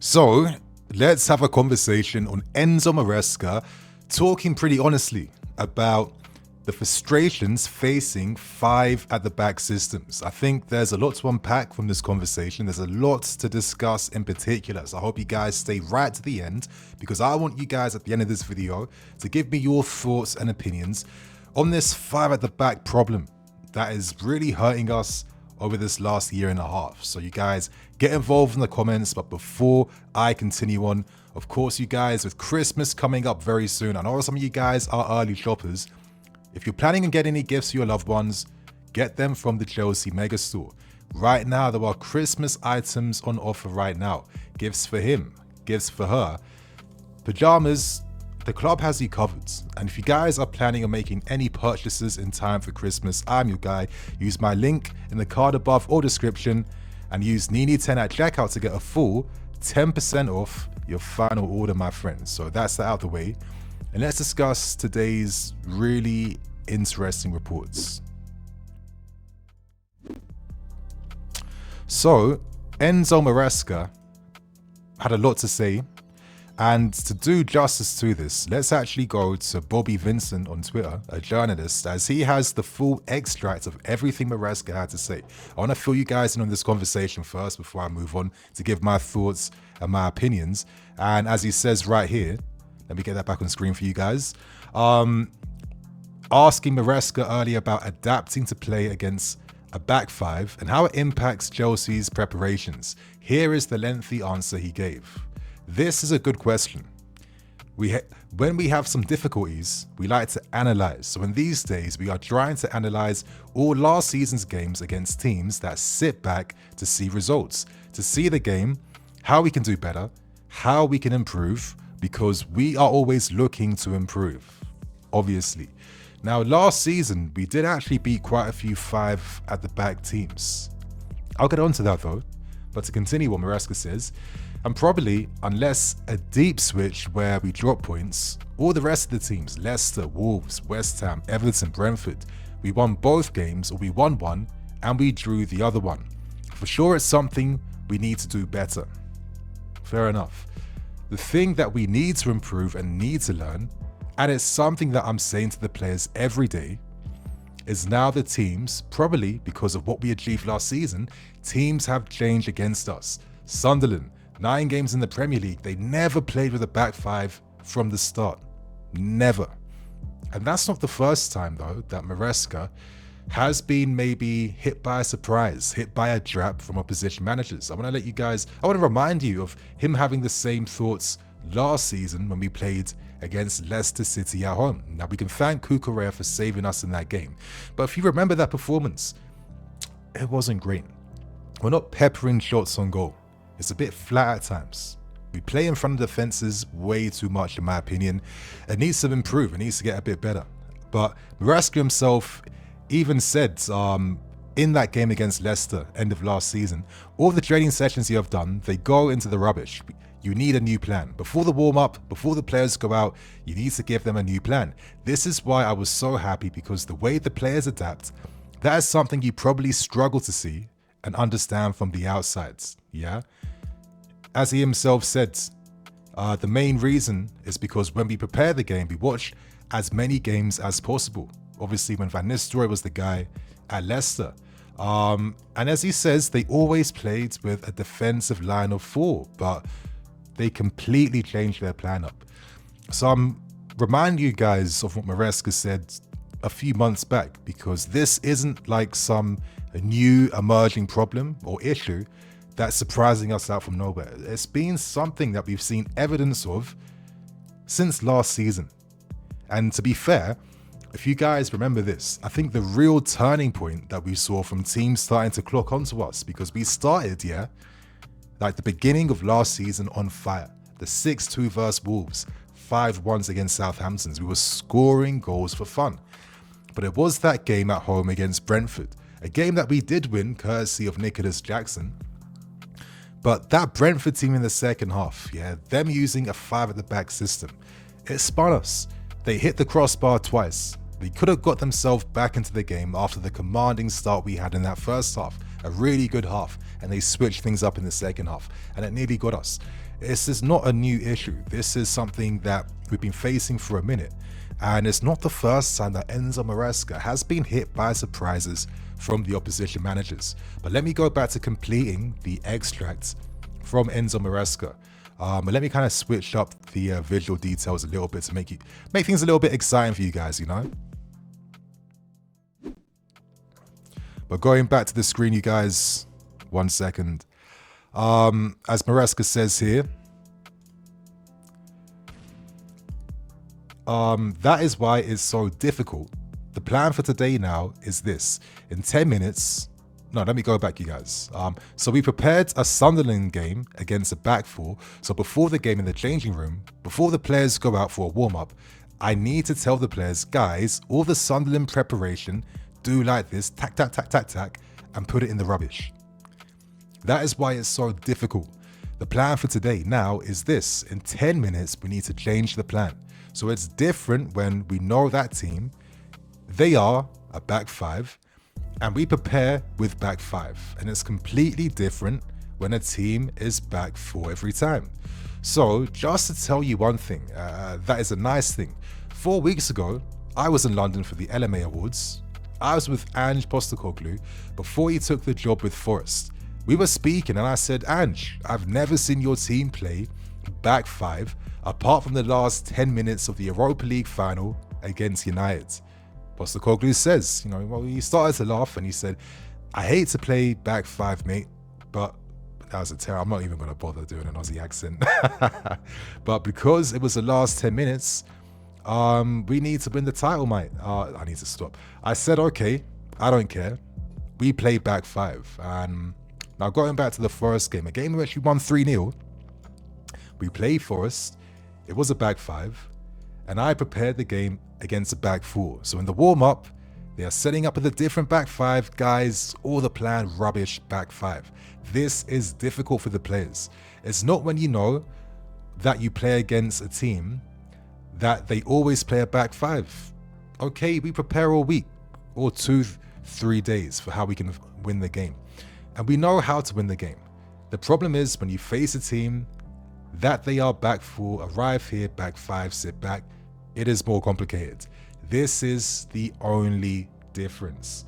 So let's have a conversation on Enzo Maresca, talking pretty honestly about the frustrations facing 5 at the back systems. I think there's a lot to unpack from this conversation. There's a lot to discuss in particular. So I hope you guys stay right to the end, because I want you guys at the end of this video to give me your thoughts and opinions on this 5 at the back problem that is really hurting us over this last year and a half. So you guys get involved in the comments. But before I continue on, of course, you guys, with Christmas coming up very soon, I know some of you guys are early shoppers. If you're planning on getting any gifts for your loved ones, get them from the Chelsea Mega Store. Right now, there are Christmas items on offer right now. Gifts for him, gifts for her, pajamas. The club has you covered. And if you guys are planning on making any purchases in time for Christmas, I'm your guy. Use my link in the card above or description and use Nini10 at checkout to get a full 10% off your final order, my friends. So that's that out of the way. And let's discuss today's really interesting reports. So Enzo Maresca had a lot to say. And to do justice to this, let's actually go to Bobby Vincent on Twitter, a journalist, as he has the full extract of everything Maresca had to say. I want to fill you guys in on this conversation first before I move on to give my thoughts and my opinions. And as he says right here, let me get that back on screen for you guys. Asking Maresca earlier about adapting to play against a back 5 and how it impacts Chelsea's preparations. Here is the lengthy answer he gave. This is a good question. When we have some difficulties, we like to analyze. So in these days, we are trying to analyze all last season's games against teams that sit back to see results, to see the game, how we can do better, how we can improve, because we are always looking to improve, obviously. Now, last season, we did actually beat quite a few 5 at the back teams. I'll get on to that though, but to continue what Maresca says, and probably, unless a deep switch where we drop points, all the rest of the teams, Leicester, Wolves, West Ham, Everton, Brentford, we won both games, or we won one and we drew the other one. For sure, it's something we need to do better. Fair enough. The thing that we need to improve and need to learn, and it's something that I'm saying to the players every day, is now the teams, probably because of what we achieved last season, teams have changed against us. Sunderland, 9 games in the Premier League, they never played with a back 5 from the start. Never. And that's not the first time though that Maresca has been maybe hit by a surprise, hit by a trap from opposition managers. I want to remind you of him having the same thoughts last season when we played against Leicester City at home. Now, we can thank Cucurella for saving us in that game. But if you remember that performance, it wasn't great. We're not peppering shots on goal. It's a bit flat at times. We play in front of defenses way too much, in my opinion. It needs to improve. It needs to get a bit better. But Maresca himself even said in that game against Leicester, end of last season, all the training sessions you have done, they go into the rubbish. You need a new plan. Before the warm-up, before the players go out, you need to give them a new plan. This is why I was so happy, because the way the players adapt, that is something you probably struggle to see and understand from the outsides, yeah? As he himself said, the main reason is because when we prepare the game, we watch as many games as possible. Obviously, when Van Nistelrooy was the guy at Leicester. And as he says, they always played with a defensive line of 4, but they completely changed their plan up. So I'm reminding you guys of what Maresca said a few months back, because this isn't like some new emerging problem or issue that's surprising us out from nowhere. It's been something that we've seen evidence of since last season. And to be fair, if you guys remember this, I think the real turning point that we saw from teams starting to clock onto us, because we started, like the beginning of last season on fire. The 6-2 versus Wolves, 5-1 against Southampton. We were scoring goals for fun. But it was that game at home against Brentford, a game that we did win courtesy of Nicholas Jackson. But that Brentford team in the second half, them using a 5 at the back system, it spun us. They hit the crossbar twice. They could have got themselves back into the game after the commanding start we had in that first half. A really good half, and they switched things up in the second half, and it nearly got us. This is not a new issue. This is something that we've been facing for a minute. And it's not the first time that Enzo Maresca has been hit by surprises from the opposition managers. But let me go back to completing the extracts from Enzo Maresca. But let me kind of switch up the visual details a little bit to make things a little bit exciting for you guys, you know? But going back to the screen, you guys, 1 second. As Maresca says here, that is why it's so difficult. The plan for today now is this. In 10 minutes, no, let me go back, you guys. So we prepared a Sunderland game against a back four. So before the game in the changing room, before the players go out for a warm-up, I need to tell the players, guys, all the Sunderland preparation, do like this, tack, tack, tack, tack, tack, and put it in the rubbish. That is why it's so difficult. The plan for today now is this. In 10 minutes, we need to change the plan. So it's different when we know that team, they are a back five, and we prepare with back five. And it's completely different when a team is back four every time. So just to tell you one thing, that is a nice thing. 4 weeks ago, I was in London for the LMA Awards. I was with Ange Postecoglou before he took the job with Forest. We were speaking and I said, Ange, I've never seen your team play back five apart from the last 10 minutes of the Europa League final against United. Postecoglou says, you know, well, he started to laugh and he said, I hate to play back five, mate, but that was a terror. I'm not even going to bother doing an Aussie accent. But because it was the last 10 minutes, we need to win the title, mate. I need to stop. I said, okay, I don't care. We play back five. Now going back to the Forest game, a game in which we won 3-0. We played Forest. It was a back five. And I prepared the game against a back four. So in the warm-up, they are setting up with a different back five. Guys, all the plan, rubbish, back five. This is difficult for the players. It's not when you know that you play against a team that they always play a back five. Okay, we prepare all week or 2-3 days for how we can win the game. And we know how to win the game. The problem is when you face a team that they are back four, arrive here, back five, sit back, it is more complicated. This is the only difference.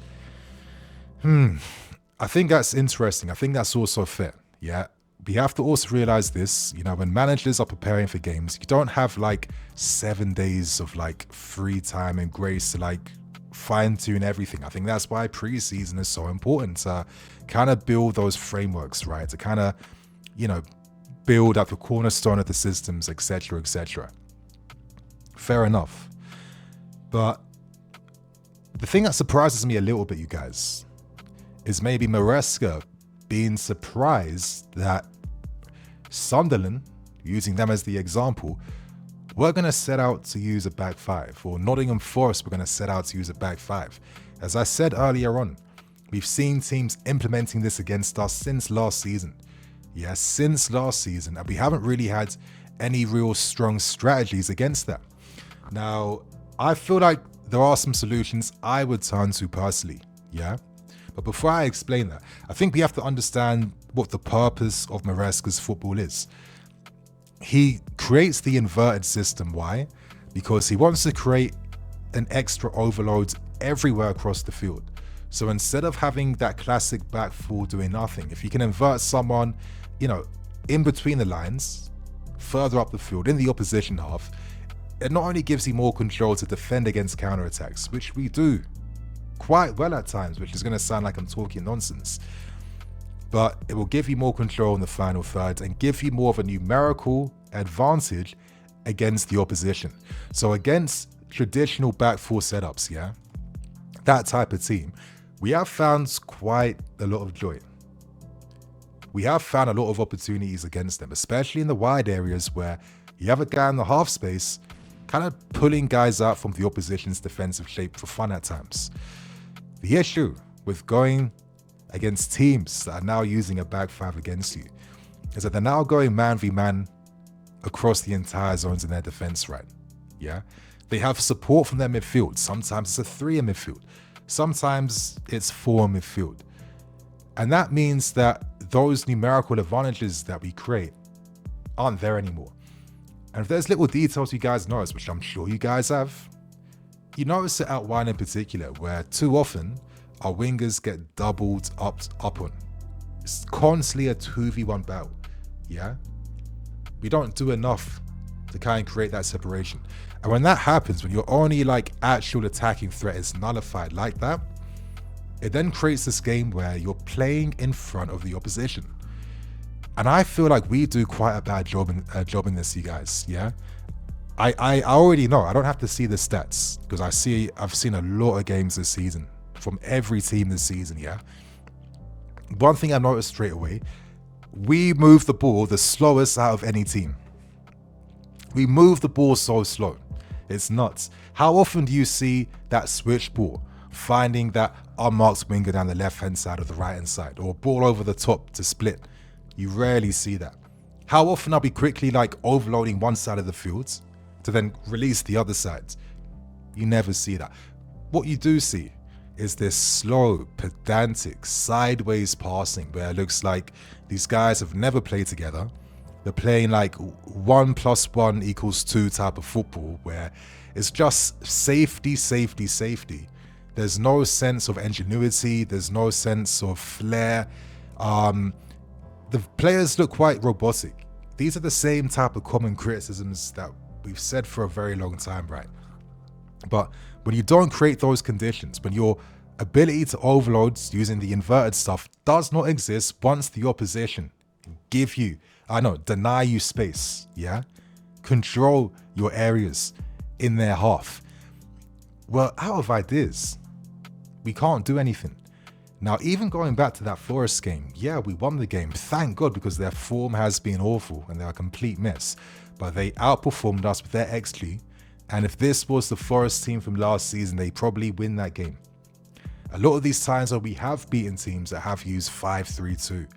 I think that's interesting. I think that's also fair. Yeah. We have to also realize this, you know, when managers are preparing for games, you don't have like 7 days of like free time and grace to like fine tune everything. I think that's why preseason is so important to kind of build those frameworks, right? To kind of, you know, build up the cornerstone of the systems, etc., etc. Fair enough. But the thing that surprises me a little bit, you guys, is maybe Maresca being surprised that Sunderland, using them as the example, we're going to set out to use a back five, or Nottingham Forest, we're going to set out to use a back five. As I said earlier on, we've seen teams implementing this against us since last season. Yes, since last season, and we haven't really had any real strong strategies against that. Now, I feel like there are some solutions I would turn to personally, yeah? But before I explain that, I think we have to understand what the purpose of Maresca's football is. He creates the inverted system. Why? Because he wants to create an extra overload everywhere across the field. So instead of having that classic back four doing nothing, if you can invert someone, you know, in between the lines, further up the field, in the opposition half, it not only gives you more control to defend against counterattacks, which we do quite well at times, which is going to sound like I'm talking nonsense, but it will give you more control in the final third and give you more of a numerical advantage against the opposition. So against traditional back four setups, yeah, that type of team, we have found quite a lot of joy. We have found a lot of opportunities against them, especially in the wide areas where you have a guy in the half space kind of pulling guys out from the opposition's defensive shape for fun at times. The issue with going against teams that are now using a back five against you is that they're now going man v man across the entire zones in their defense, right? Yeah. They have support from their midfield. Sometimes it's a 3 in midfield. Sometimes it's 4 in midfield. And that means that those numerical advantages that we create aren't there anymore. And if there's little details you guys notice, which I'm sure you guys have, you notice it out wide in particular, where too often our wingers get doubled up on. It's constantly a 2v1 battle, yeah? We don't do enough to kind of create that separation. And when that happens, when your only like actual attacking threat is nullified like that, it then creates this game where you're playing in front of the opposition. And I feel like we do quite a bad job in this, you guys, yeah? I already know, I don't have to see the stats, because I've seen a lot of games this season, from every team this season, yeah? One thing I noticed straight away, we move the ball the slowest out of any team. We move the ball so slow. It's nuts. How often do you see that switch ball, finding that unmarked winger down the left-hand side or the right-hand side, or ball over the top to split? You rarely see that. How often are we quickly like overloading one side of the field to then release the other side? You never see that. What you do see is this slow, pedantic, sideways passing where it looks like these guys have never played together. They're playing like 1 + 1 = 2 type of football where it's just safety, safety, safety. There's no sense of ingenuity. There's no sense of flair. The players look quite robotic. These are the same type of common criticisms that we've said for a very long time, right? But when you don't create those conditions, when your ability to overload using the inverted stuff does not exist once the opposition deny you space, yeah? Control your areas in their half. Well, out of ideas, we can't do anything. Now, even going back to that Forest game, yeah, we won the game, thank God, because their form has been awful and they're a complete mess. But they outperformed us with their XG, and if this was the Forest team from last season, they probably win that game. A lot of these times where we have beaten teams that have used 5-3-2,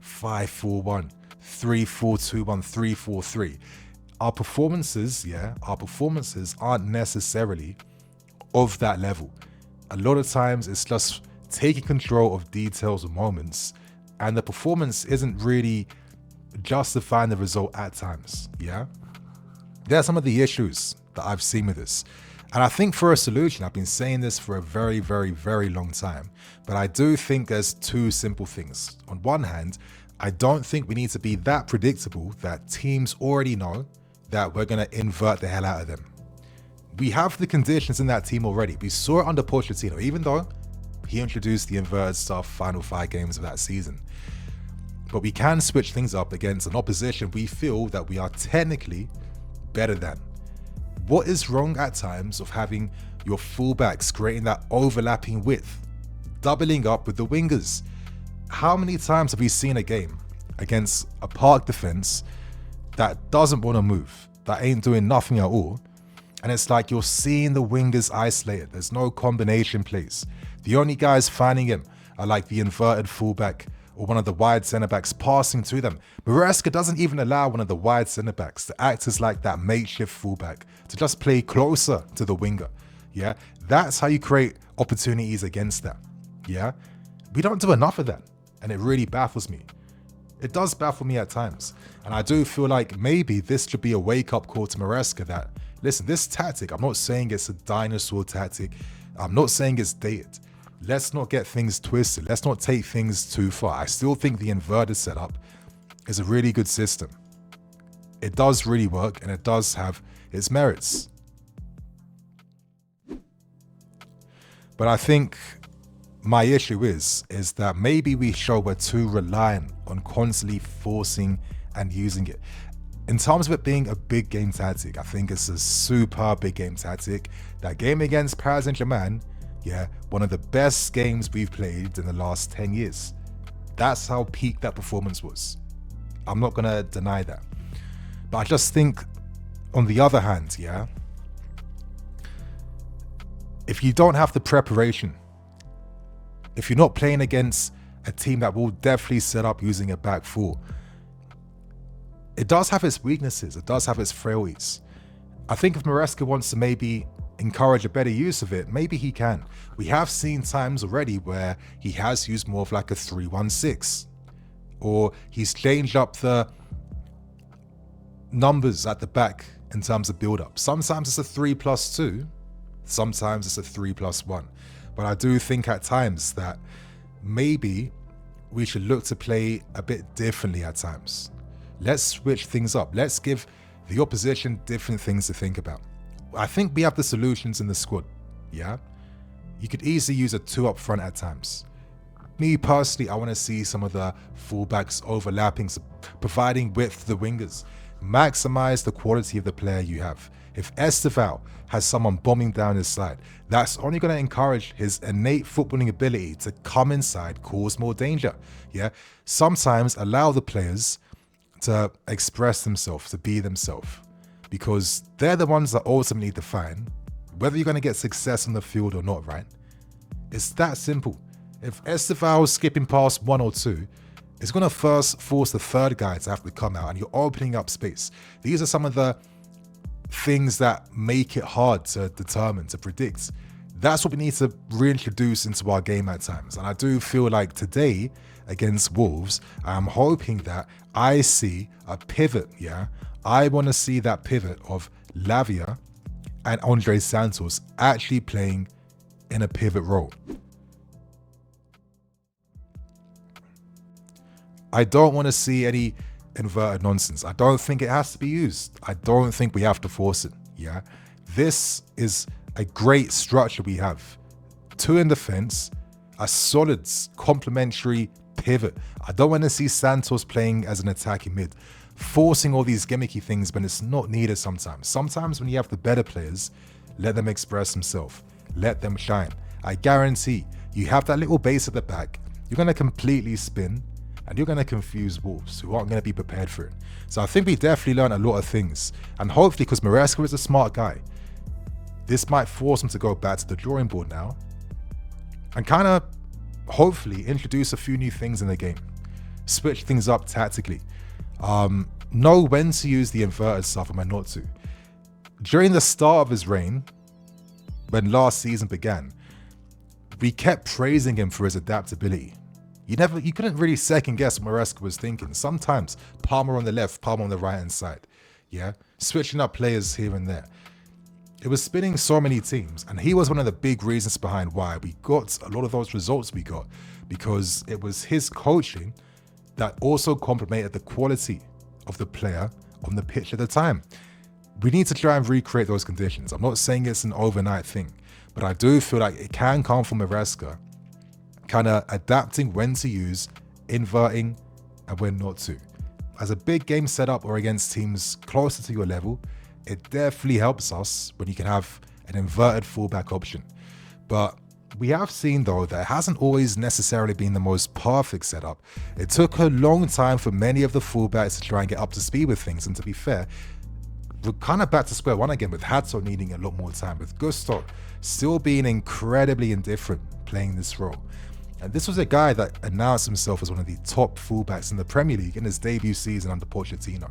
5-4-1, 3-4-2-1, 3-4-3. Our performances aren't necessarily of that level. A lot of times it's just taking control of details and moments, and the performance isn't really justifying the result at times, yeah? There are some of the issues that I've seen with this. And I think for a solution, I've been saying this for a very, very, very long time, but I do think there's two simple things. On one hand, I don't think we need to be that predictable that teams already know that we're going to invert the hell out of them. We have the conditions in that team already. We saw it under Pochettino, even though he introduced the inverted stuff final 5 games of that season. But we can switch things up against an opposition we feel that we are technically better than. What is wrong at times of having your fullbacks creating that overlapping width, doubling up with the wingers? How many times have we seen a game against a park defense that doesn't want to move, that ain't doing nothing at all, and it's like you're seeing the wingers isolated, there's no combination plays. The only guys finding him are like the inverted fullback or one of the wide centre-backs passing to them. Maresca doesn't even allow one of the wide centre-backs to act as like that makeshift fullback, to just play closer to the winger, yeah? That's how you create opportunities against that, yeah? We don't do enough of that, and it really baffles me. It does baffle me at times, and I do feel like maybe this should be a wake-up call to Maresca that, listen, this tactic, I'm not saying it's a dinosaur tactic, I'm not saying it's dated. Let's not get things twisted. Let's not take things too far. I still think the inverted setup is a really good system. It does really work, and it does have its merits. But I think my issue is that maybe we show we're too reliant on constantly forcing and using it. In terms of it being a big game tactic, I think it's a super big game tactic. That game against Paris Saint-Germain, yeah, one of the best games we've played in the last 10 years. That's how peak that performance was. I'm not going to deny that. But I just think, on the other hand, yeah, if you don't have the preparation, if you're not playing against a team that will definitely set up using a back four, it does have its weaknesses, it does have its frailties. I think if Maresca wants to maybe encourage a better use of it, maybe he can. We have seen times already where he has used more of like a 3-1-6, or he's changed up the numbers at the back in terms of build-up. Sometimes it's a 3+2, sometimes it's a 3+1. But I do think at times that maybe we should look to play a bit differently at times. Let's switch things up. Let's give the opposition different things to think about. I think we have the solutions in the squad, yeah? You could easily use a 2 up front at times. Me personally, I want to see some of the fullbacks overlapping, providing width to the wingers. Maximize the quality of the player you have. If FLAW has someone bombing down his side, that's only going to encourage his innate footballing ability to come inside, cause more danger. Yeah, sometimes allow the players to express themselves, to be themselves, because they're the ones that ultimately define whether you're going to get success on the field or not, right? It's that simple. If FLAW is skipping past 1 or 2, it's going to first force the third guy to have to come out, and you're opening up space. These are some of the things that make it hard to determine, to predict. That's what we need to reintroduce into our game at times. And I do feel like today against Wolves, I'm hoping that I see a pivot, yeah? I want to see that pivot of Lavia and Andre Santos actually playing in a pivot role. I don't want to see any inverted nonsense. I don't think it has to be used. I don't think we have to force it, yeah? This is a great structure we have. 2 in defense, a solid complementary pivot. I don't want to see Santos playing as an attacking mid, forcing all these gimmicky things when it's not needed sometimes. Sometimes when you have the better players, let them express themselves. Let them shine. I guarantee you have that little base at the back, you're going to completely spin, and you're going to confuse Wolves who aren't going to be prepared for it. So I think we definitely learned a lot of things. And hopefully, because Maresca is a smart guy, this might force him to go back to the drawing board now and kind of hopefully introduce a few new things in the game. Switch things up tactically. Know when to use the inverted stuff and when not to. During the start of his reign, when last season began, we kept praising him for his adaptability. You couldn't really second guess what Maresca was thinking. Sometimes Palmer on the left, Palmer on the right hand side. Yeah, switching up players here and there. It was spinning so many teams, and he was one of the big reasons behind why we got a lot of those results we got, because it was his coaching that also complemented the quality of the player on the pitch at the time. We need to try and recreate those conditions. I'm not saying it's an overnight thing, but I do feel like it can come from Maresca kind of adapting when to use, inverting, and when not to. As a big game setup or against teams closer to your level, it definitely helps us when you can have an inverted fullback option. But we have seen though that it hasn't always necessarily been the most perfect setup. It took a long time for many of the fullbacks to try and get up to speed with things, and to be fair, we're kind of back to square one again with Hato needing a lot more time, with Gusto still being incredibly indifferent playing this role. And this was a guy that announced himself as one of the top fullbacks in the Premier League in his debut season under Pochettino.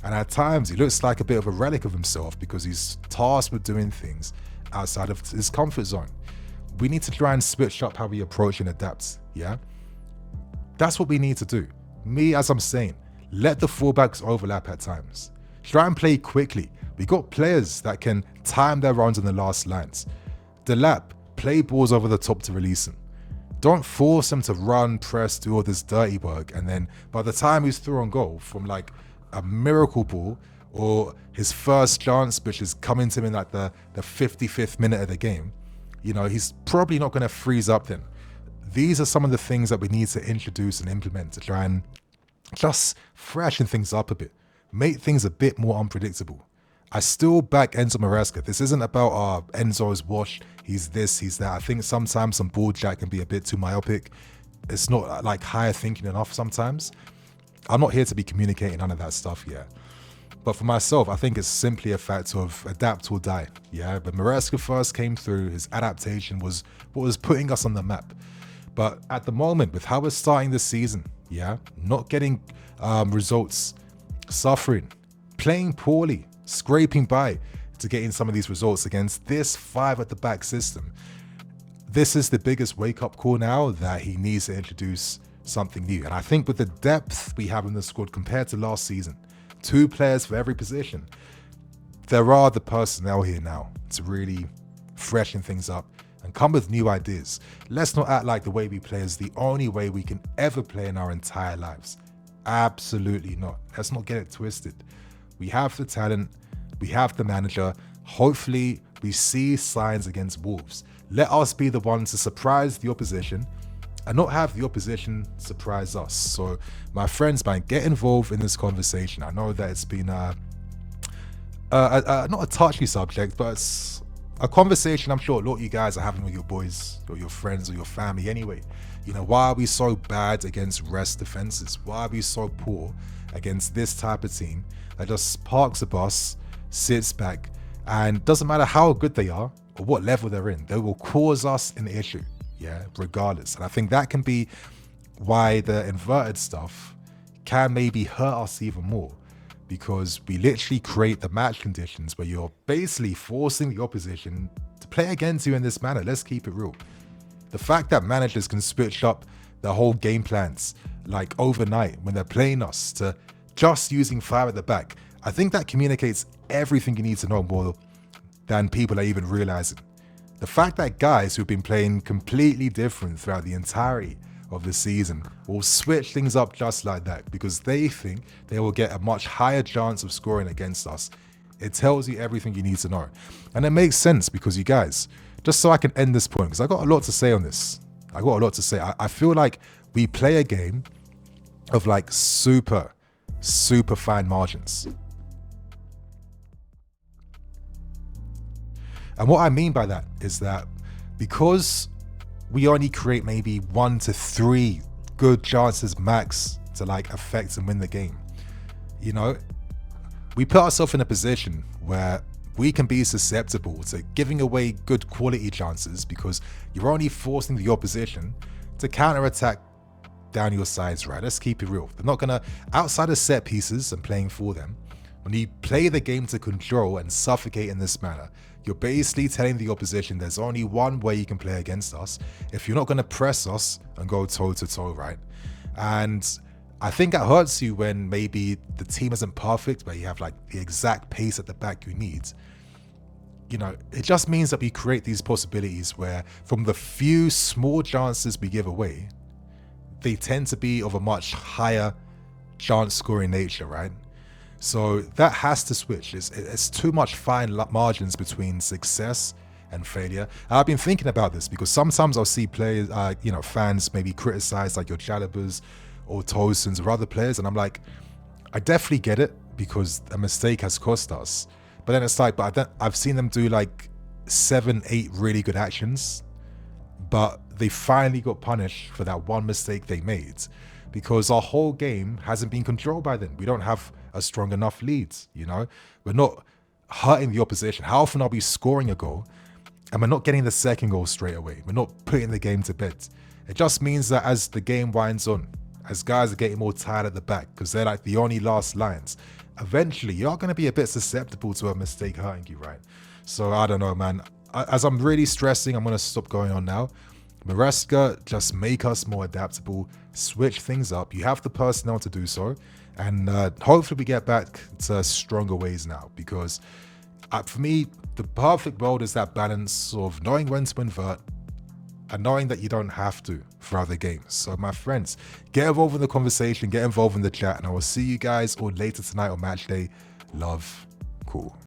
And at times he looks like a bit of a relic of himself because he's tasked with doing things outside of his comfort zone. We need to try and switch up how we approach and adapt, yeah? That's what we need to do. Me, as I'm saying, let the fullbacks overlap at times. Try and play quickly. We got players that can time their runs in the last lines. Delap, play balls over the top to release them. Don't force him to run, press, do all this dirty work, and then by the time he's through on goal from like a miracle ball or his first chance, which is coming to him in like the 55th minute of the game, you know, he's probably not going to freeze up then. These are some of the things that we need to introduce and implement to try and just freshen things up a bit, make things a bit more unpredictable. I still back Enzo Maresca. This isn't about Enzo's washed, he's this, he's that. I think sometimes some ball jack can be a bit too myopic. It's not like higher thinking enough sometimes. I'm not here to be communicating none of that stuff yet. But for myself, I think it's simply a fact of adapt or die. Yeah, when Maresca first came through, his adaptation was what was putting us on the map. But at the moment, with how we're starting this season, yeah, not getting results, suffering, playing poorly, scraping by to getting some of these results against this 5 at the back system. This is the biggest wake-up call now that he needs to introduce something new. And I think with the depth we have in the squad compared to last season, 2 players for every position. There are the personnel here now to really freshen things up and come with new ideas. Let's not act like the way we play is the only way we can ever play in our entire lives. Absolutely not. Let's not get it twisted. We have the talent, we have the manager. Hopefully we see signs against Wolves. Let us be the ones to surprise the opposition and not have the opposition surprise us. So my friends, man, get involved in this conversation. I know that it's been not a touchy subject, but it's a conversation I'm sure a lot of you guys are having with your boys or your friends or your family anyway. You know, why are we so bad against rest defenses? Why are we so poor against this type of team that just parks a bus, sits back, and doesn't matter how good they are or what level they're in, they will cause us an issue, yeah, regardless. And I think that can be why the inverted stuff can maybe hurt us even more, because we literally create the match conditions where you're basically forcing the opposition to play against you in this manner. Let's keep it real. The fact that managers can switch up their whole game plans like overnight when they're playing us to just using 5 at the back, I think that communicates everything you need to know more than people are even realizing. The fact that guys who've been playing completely different throughout the entirety of the season will switch things up just like that because they think they will get a much higher chance of scoring against us. It tells you everything you need to know. And it makes sense because you guys, just so I can end this point, because I got a lot to say on this. I feel like we play a game of like super fine margins. And what I mean by that is that because we only create maybe 1 to 3 good chances max to like affect and win the game, you know, we put ourselves in a position where we can be susceptible to giving away good quality chances because you're only forcing the opposition to counter-attack down your sides, right? Let's keep it real. They're not gonna, outside of set pieces and playing for them, when you play the game to control and suffocate in this manner, you're basically telling the opposition there's only one way you can play against us if you're not going to press us and go toe to toe, right? And I think it hurts you when maybe the team isn't perfect, but you have like the exact pace at the back you need. You know, it just means that we create these possibilities where from the few small chances we give away, they tend to be of a much higher chance scoring nature, right? So that has to switch. It's too much fine margins between success and failure. And I've been thinking about this because sometimes I'll see players, fans maybe criticize like your Chalobahs or Tolsons or other players, and I'm like, I definitely get it because a mistake has cost us. But then it's like, I've seen them do like 7, 8 really good actions, but they finally got punished for that one mistake they made because our whole game hasn't been controlled by them. We don't have a strong enough lead, you know? We're not hurting the opposition. How often are we scoring a goal and we're not getting the second goal straight away? We're not putting the game to bed. It just means that as the game winds on, as guys are getting more tired at the back because they're like the only last lines, eventually you're going to be a bit susceptible to a mistake hurting you, right? So I don't know, man. As I'm really stressing, I'm going to stop going on now. Maresca, just make us more adaptable, switch things up. You have the personnel to do so. And hopefully we get back to stronger ways now, because for me, the perfect world is that balance of knowing when to invert and knowing that you don't have to for other games. So my friends, get involved in the conversation, get involved in the chat, and I will see you guys all later tonight on match day. Love, cool.